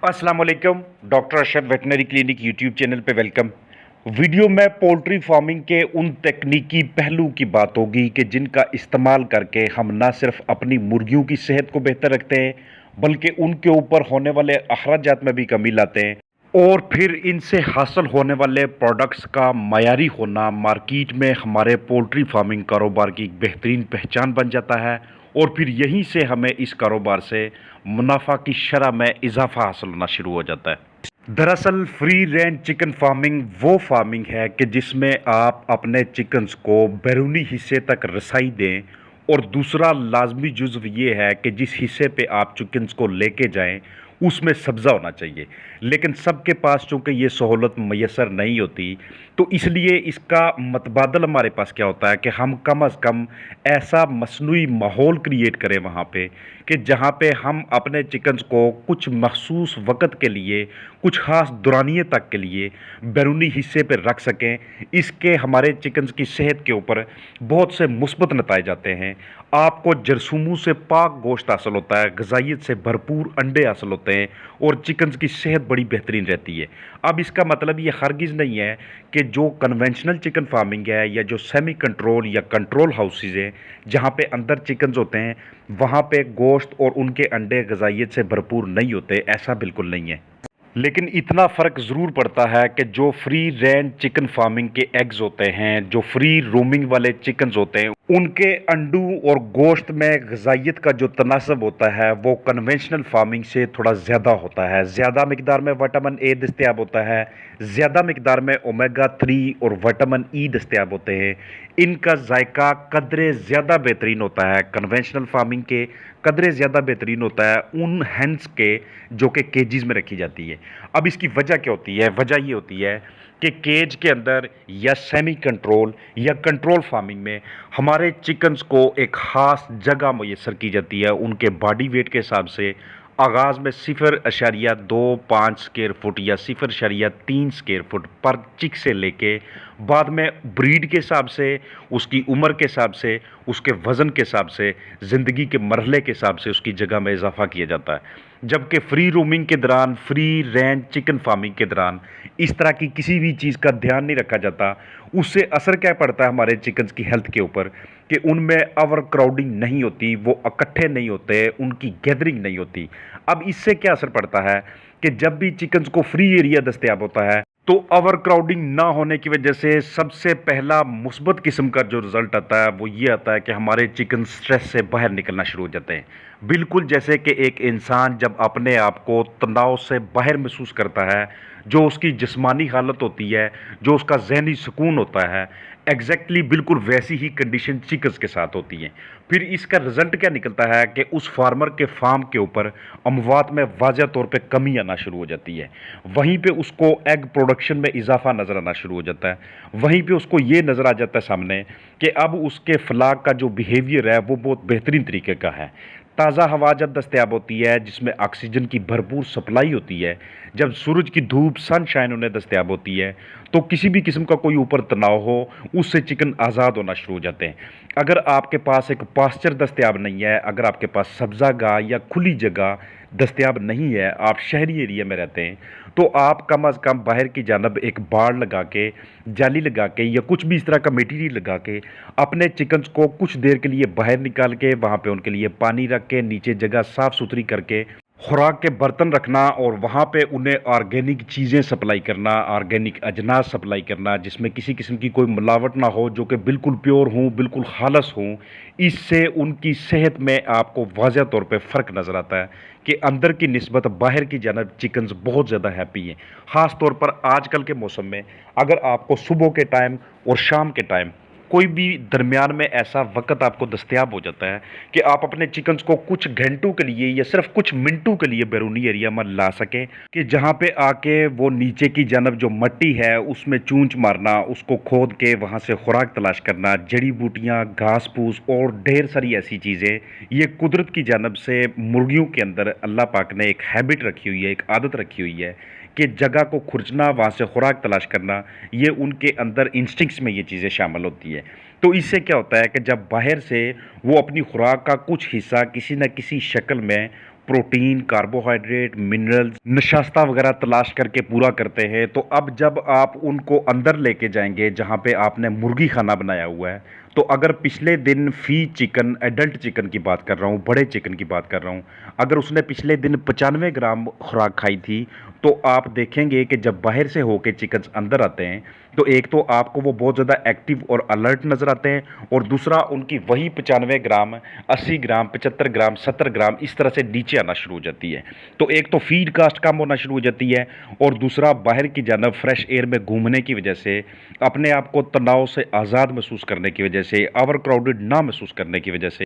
अस्सलाम वालेकुम। Doctor Arshad veterinary clinic YouTube channel पे वेलकम। वीडियो में पोल्ट्री फार्मिंग के उन तकनीकी पहलू की बात होगी कि जिनका इस्तेमाल करके हम ना सिर्फ अपनी मुर्गियों की सेहत को बेहतर रखते हैं बल्कि उनके ऊपर होने वाले अखराजात में भी कमी लाते हैं और फिर इनसे हासिल होने वाले प्रोडक्ट्स का मयारी होना मार्केट में हमारे पोल्ट्री फार्मिंग कारोबार की एक बेहतरीन पहचान बन जाता है और फिर यहीं से हमें इस कारोबार से मुनाफा की शरह में इजाफा हासिल होना शुरू हो जाता है। दरअसल फ्री रेंज चिकन फार्मिंग वो फार्मिंग है कि जिसमें आप अपने चिकन्स को बैरूनी हिस्से तक रसाई दें और दूसरा लाजमी जुज़्व ये है कि जिस हिस्से पे आप चिकन्स को लेके जाएं उसमें सब्ज़ा होना चाहिए, लेकिन सबके पास चूँकि ये सहूलत मैसर नहीं होती तो इसलिए इसका मतबादल हमारे पास क्या होता है कि हम कम अज़ कम ऐसा मसनूई माहौल क्रिएट करें वहाँ पे कि जहाँ पे हम अपने चिकन्स को कुछ मखसूस वक़्त के लिए, कुछ ख़ास दौरानिए तक के लिए बैरूनी हिस्से पे रख सकें। इसके हमारे चिकन्स की सेहत के ऊपर बहुत से मुस्बत नताइज आते हैं। आपको जरसूमों से पाक गोश्त हासिल होता है, ग़िज़ाइयत से भरपूर अंडे हासिल होते हैं और चिकन्स की सेहत बड़ी बेहतरीन रहती है। अब इसका मतलब ये हरगिज़ नहीं है कि जो कन्वेंशनल चिकन फार्मिंग है या जो सेमी कंट्रोल या कंट्रोल हाउसेज हैं जहाँ पे अंदर चिकन्स होते हैं वहाँ पे गोश्त और उनके अंडे ग़िज़ाइयत से भरपूर नहीं होते, ऐसा बिल्कुल नहीं है। लेकिन इतना फ़र्क ज़रूर पड़ता है कि जो फ्री रेंज चिकन फार्मिंग के एग्स होते हैं, जो फ्री रोमिंग वाले चिकन्स होते हैं, उनके अंडों और गोश्त में ग़िज़ाइयत का जो तनासब होता है वो कन्वेंशनल फार्मिंग से थोड़ा ज़्यादा होता है। ज़्यादा मिक़दार में विटामिन ए दस्तयाब होता है, ज़्यादा मिक़दार में ओमेगा 3 और विटामिन ई दस्तयाब होते हैं। इनका जायका कदरे ज़्यादा बेहतरीन होता है कन्वेंशनल फार्मिंग के, कदरे ज़्यादा बेहतरीन होता है उन हैंड्स के जो कि केजीज़ में रखी जाती है। अब इसकी वजह क्या होती है? वजह ये होती है कि केज के अंदर या सेमी कंट्रोल या कंट्रोल फार्मिंग में हमारे चिकन्स को एक ख़ास जगह मुयस्सर की जाती है उनके बॉडी वेट के हिसाब से। आगाज़ में 0.25 स्क्वायर फुट या 0.3 स्क्वायर फुट पर चिक से लेके बाद में ब्रीड के हिसाब से, उसकी उम्र के हिसाब से, उसके वज़न के हिसाब से, ज़िंदगी के मरहले के हिसाब से उसकी जगह में इजाफा किया जाता है। जबकि फ्री रोमिंग के दौरान, फ्री रेंज चिकन फार्मिंग के दौरान इस तरह की किसी भी चीज़ का ध्यान नहीं रखा जाता। उससे असर क्या पड़ता है हमारे चिकन्स की हेल्थ के ऊपर कि उनमें ओवर क्राउडिंग नहीं होती, वो इकट्ठे नहीं होते, उनकी गैदरिंग नहीं होती। अब इससे क्या असर पड़ता है कि जब भी चिकन्स को फ्री एरिया दस्तयाब होता है तो ओवर क्राउडिंग ना होने की वजह से सबसे पहला मुस्बत किस्म का जो रिज़ल्ट आता है वो ये आता है कि हमारे चिकन स्ट्रेस से बाहर निकलना शुरू हो जाते हैं। बिल्कुल जैसे कि एक इंसान जब अपने आप को तनाव से बाहर महसूस करता है, जो उसकी जिस्मानी हालत होती है, जो उसका ज़हनी सुकून होता है, एग्जैक्टली बिल्कुल वैसी ही कंडीशन चिकन्स के साथ होती है। फिर इसका रिज़ल्ट क्या निकलता है कि उस फार्मर के फार्म के ऊपर अमवात में वाज़ह तौर पे कमी आना शुरू हो जाती है। वहीं पे उसको एग प्रोडक्शन में इजाफा नज़र आना शुरू हो जाता है। वहीं पे उसको ये नज़र आ जाता है सामने कि अब उसके फ्लाक का जो बिहेवियर है वो बहुत बेहतरीन तरीके का है। ताज़ा हवा जब दस्तयाब होती है जिसमें ऑक्सीजन की भरपूर सप्लाई होती है, जब सूरज की धूप सनशाइन उन्हें दस्तयाब होती है तो किसी भी किस्म का कोई ऊपर तनाव हो उससे चिकन आज़ाद होना शुरू हो जाते हैं। अगर आपके पास एक पास्चर दस्तयाब नहीं है, अगर आपके पास सब्ज़ा गाह या खुली जगह दस्तयाब नहीं है, आप शहरी एरिया में रहते हैं, तो आप कम अज़ कम बाहर की जानब एक बाड़ लगा के, जाली लगा के या कुछ भी इस तरह का मटीरियल लगा के अपने चिकन्स को कुछ देर के लिए बाहर निकाल के वहाँ पे उनके लिए पानी रख के, नीचे जगह साफ़ सुथरी करके, खुराक के बर्तन रखना और वहाँ पे उन्हें ऑर्गेनिक चीज़ें सप्लाई करना, ऑर्गेनिक अजनास सप्लाई करना जिसमें किसी किस्म की कोई मिलावट ना हो, जो कि बिल्कुल प्योर हों, बिल्कुल खालस हों। इससे उनकी सेहत में आपको वाज़ह तौर पे फ़र्क नज़र आता है कि अंदर की निस्बत बाहर की जानब चिकन्स बहुत ज़्यादा हैप्पी हैं। ख़ास तौर पर आजकल के मौसम में अगर आपको सुबह के टाइम और शाम के टाइम कोई भी दरमियान में ऐसा वक्त आपको दस्तयाब हो जाता है कि आप अपने चिकन्स को कुछ घंटों के लिए या सिर्फ कुछ मिनटों के लिए बैरूनी एरिया में ला सकें कि जहाँ पे आके वो नीचे की जानब जो मिट्टी है उसमें चूंच मारना, उसको खोद के वहाँ से खुराक तलाश करना, जड़ी बूटियाँ, घास फूस और ढेर सारी ऐसी चीज़ें, ये कुदरत की जानब से मुर्गियों के अंदर अल्लाह पाक ने एक हैबिट रखी हुई है, एक आदत रखी हुई है कि जगह को खुरचना, वहाँ से खुराक तलाश करना, ये उनके अंदर इंस्टिंक्ट्स में ये चीज़ें शामिल होती है। तो इससे क्या होता है कि जब बाहर से वो अपनी खुराक का कुछ हिस्सा किसी न किसी शक्ल में प्रोटीन, कार्बोहाइड्रेट, मिनरल्स, नशास्ता वगैरह तलाश करके पूरा करते हैं। तो अब जब आप उनको अंदर लेके जाएंगे जहाँ पे आपने मुर्गी खाना बनाया हुआ है, तो अगर पिछले दिन फी चिकन, एडल्ट चिकन की बात कर रहा हूँ, बड़े चिकन की बात कर रहा हूँ, अगर उसने पिछले दिन 95 ग्राम खुराक खाई थी, तो आप देखेंगे कि जब बाहर से होके चिकन अंदर आते हैं तो एक तो आपको वो बहुत ज़्यादा एक्टिव और अलर्ट नज़र आते हैं, और दूसरा उनकी वही 95 ग्राम, 80 ग्राम, 75 ग्राम, 70 ग्राम इस तरह से नीचे आना शुरू हो जाती है। तो एक तो फीड कास्ट कम होना शुरू हो जाती है, और दूसरा बाहर की जानब फ्रेश एयर में घूमने की वजह से, अपने आप को तनाव से आज़ाद महसूस करने की वजह से, ओवर क्राउडेड ना महसूस करने की वजह से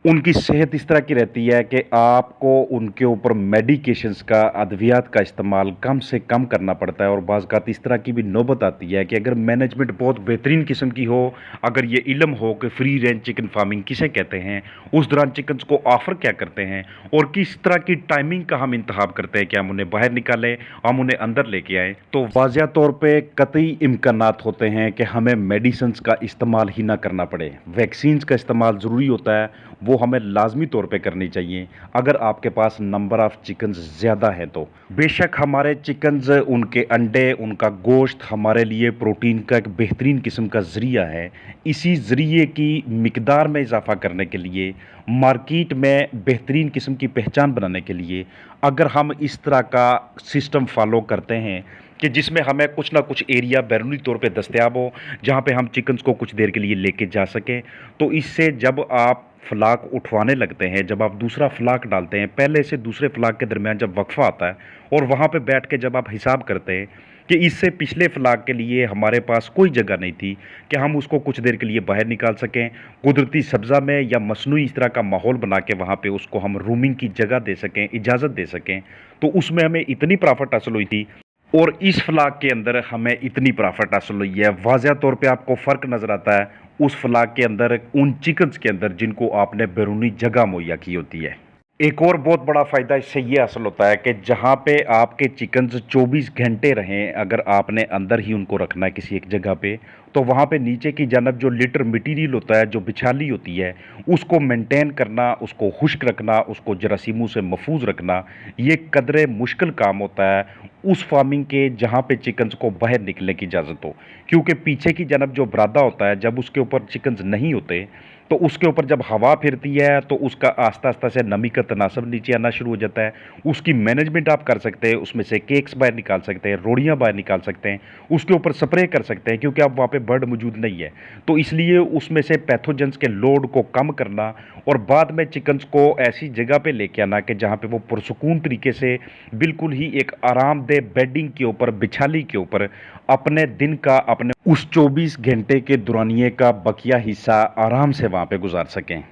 उनकी सेहत इस तरह की रहती है कि आपको उनके ऊपर मेडिकेशंस का, अद्वियात का इस्तेमाल कम से कम करना पड़ता है। और बाज़ इस तरह की भी नौबत आती है कि अगर मैनेजमेंट बहुत बेहतरीन किस्म की हो, अगर ये इल्म हो कि फ्री रेंज चिकन फार्मिंग किसे कहते हैं, उस दौरान चिकन्स को ऑफ़र क्या करते हैं, और किस तरह की टाइमिंग का हम इंतखाब करते हैं कि हम उन्हें बाहर निकालें, हम उन्हें अंदर लेके आएँ, तो वाज़िया तौर पर कतई इम्कानात होते हैं कि हमें मेडिसिन्स का इस्तेमाल ही ना करना पड़े। वैक्सीन्स का इस्तेमाल ज़रूरी होता है, वो हमें लाजमी तौर पे करनी चाहिए अगर आपके पास नंबर ऑफ़ चिकन्स ज़्यादा है तो। बेशक हमारे चिकन्स, उनके अंडे, उनका गोश्त हमारे लिए प्रोटीन का एक बेहतरीन किस्म का ज़रिया है। इसी ज़रिए की मिकदार में इजाफ़ा करने के लिए, मार्केट में बेहतरीन किस्म की पहचान बनाने के लिए, अगर हम इस तरह का सिस्टम फॉलो करते हैं कि जिसमें हमें कुछ ना कुछ एरिया बैरूनी तौर पे दस्तयाब हो जहाँ पे हम चिकन्स को कुछ देर के लिए लेके जा सकें, तो इससे जब आप फ्लाक उठवाने लगते हैं, जब आप दूसरा फ्लाक डालते हैं, पहले से दूसरे फ्लाक के दरमियान जब वक्फा आता है, और वहाँ पे बैठ के जब आप हिसाब करते हैं कि इससे पिछले फ्लाक के लिए हमारे पास कोई जगह नहीं थी कि हम उसको कुछ देर के लिए बाहर निकाल सकें, कुदरती सब्ज़ा में या मसनूई इस तरह का माहौल बना के वहाँ पे उसको हम रूमिंग की जगह दे सकें, इजाज़त दे सकें, तो उसमें हमें इतनी प्रॉफिट हासिल हुई थी, और इस फ्लाक के अंदर हमें इतनी प्रॉफिट हासिल हुई है। वाज़िया तौर पे आपको फ़र्क नज़र आता है उस फ्लाक के अंदर, उन चिकन्स के अंदर जिनको आपने बैरूनी जगह मुहैया की होती है। एक और बहुत बड़ा फ़ायदा इससे ये हासिल होता है कि जहाँ पे आपके चिकन्स 24 घंटे रहें, अगर आपने अंदर ही उनको रखना है किसी एक जगह पे, तो वहाँ पे नीचे की जानब जो लिटर मटीरियल होता है, जो बिछाली होती है, उसको मेंटेन करना, उसको खुश्क रखना, उसको जरासीमों से महफूज रखना, ये कदरे मुश्किल काम होता है उस फार्मिंग के जहाँ पे चिकन्स को बाहर निकलने की इजाज़त हो। क्योंकि पीछे की जानब जो बरादा होता है, जब उसके ऊपर चिकन्स नहीं होते, तो उसके ऊपर जब हवा फिरती है तो उसका आस्ता आस्ता से नमी का तनासब नीचे आना शुरू हो जाता है। उसकी मैनेजमेंट आप कर सकते हैं, उसमें से केक्स बाहर निकाल सकते हैं, रोड़ियाँ बाहर निकाल सकते हैं, उसके ऊपर स्प्रे कर सकते हैं, क्योंकि अब वहाँ पे बर्ड मौजूद नहीं है। तो इसलिए उसमें से पैथोजेंस के लोड को कम करना, और बाद में चिकन्स को ऐसी जगह पे लेके आना कि जहाँ पे वो पुरसुकून तरीके से बिल्कुल ही एक आरामदेह बेडिंग के ऊपर, बिछाली के ऊपर अपने दिन का, अपने उस 24 घंटे के दौरानिए का बकिया हिस्सा आराम से वहाँ पे गुजार सकें।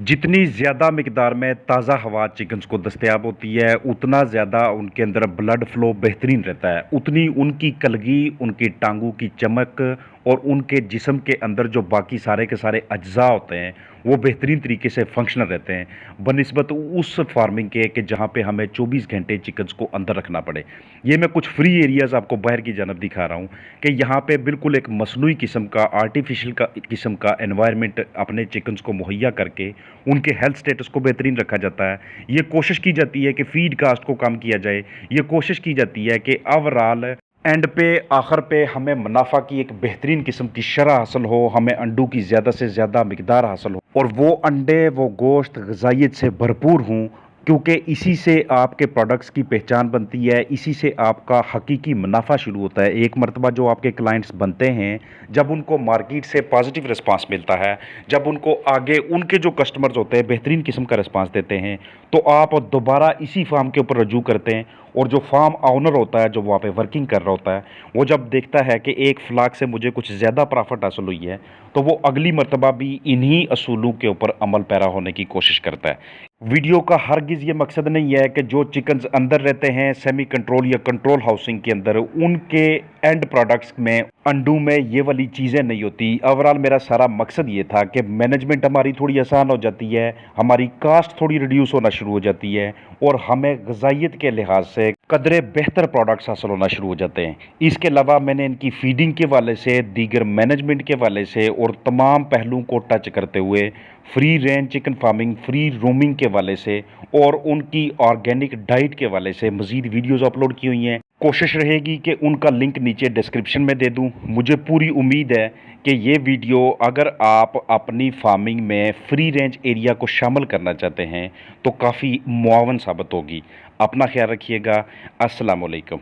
जितनी ज़्यादा मिकदार में ताज़ा हवा चिकन्स को दस्तयाब होती है, उतना ज़्यादा उनके अंदर ब्लड फ्लो बेहतरीन रहता है, उतनी उनकी कलगी, उनकी टांगों की चमक, और उनके जिस्म के अंदर जो बाकी सारे के सारे अज्जा होते हैं वो बेहतरीन तरीके से फंक्शनल रहते हैं, बनिस्बत उस फार्मिंग के कि जहाँ पे हमें 24 घंटे चिकन्स को अंदर रखना पड़े। ये मैं कुछ फ्री एरियाज़ आपको बाहर की जानब दिखा रहा हूँ कि यहाँ पे बिल्कुल एक मसनूई किस्म का, आर्टिफिशियल का किस्म का एनवायरनमेंट अपने चिकन्स को मुहैया करके उनके हेल्थ स्टेटस को बेहतरीन रखा जाता है। ये कोशिश की जाती है कि फीड कास्ट को कम किया जाए, ये कोशिश की जाती है कि ओवरऑल एंड पे, आखिर पे हमें मुनाफा की एक बेहतरीन किस्म की शरह हासिल हो, हमें अंडों की ज़्यादा से ज़्यादा मिकदार हासिल हो, और वो अंडे, वो गोश्त ग़िज़ाइयत से भरपूर हों, क्योंकि इसी से आपके प्रोडक्ट्स की पहचान बनती है, इसी से आपका हकीकी मुनाफा शुरू होता है। एक मरतबा जो आपके क्लाइंट्स बनते हैं, जब उनको मार्केट से पॉजिटिव रिस्पांस मिलता है, जब उनको आगे उनके जो कस्टमर्स होते हैं बेहतरीन किस्म का रिस्पांस देते हैं, तो आप दोबारा इसी फार्म के ऊपर रजू करते हैं। और जो फार्म ऑनर होता है, जो वहाँ पे वर्किंग कर रहा होता है, वो जब देखता है कि एक फ्लाक से मुझे कुछ ज़्यादा प्रॉफिट हासिल हुई है, तो वो अगली मरतबा भी इन्हीं असूलों के ऊपर अमल पैरा होने की कोशिश करता है। वीडियो का हरगिज़ ये मकसद नहीं है कि जो चिकन्स अंदर रहते हैं सेमी कंट्रोल या कंट्रोल हाउसिंग के अंदर, उनके एंड प्रोडक्ट्स में, अंडों में ये वाली चीज़ें नहीं होती। ओवरऑल मेरा सारा मकसद ये था कि मैनेजमेंट हमारी थोड़ी आसान हो जाती है, हमारी कास्ट थोड़ी रिड्यूस होना शुरू हो जाती है, और हमें ग़िज़ाइयत के लिहाज से कदरे बेहतर प्रोडक्ट्स हासिल होना शुरू हो जाते हैं। इसके अलावा मैंने इनकी फीडिंग के वाले से, दीगर मैनेजमेंट के वाले से, और तमाम पहलुओं को टच करते हुए free range chicken farming, free roaming के हवाले से और उनकी ऑर्गेनिक डाइट के हवाले से मज़ीद वीडियोज़ अपलोड की हुई हैं। कोशिश रहेगी कि उनका लिंक नीचे डिस्क्रिप्शन में दे दूं। मुझे पूरी उम्मीद है कि ये वीडियो अगर आप अपनी फार्मिंग में फ्री रेंज एरिया को शामिल करना चाहते हैं तो काफ़ी मुआवन साबित होगी। अपना ख्याल रखिएगा। अस्सलाम वालेकुम।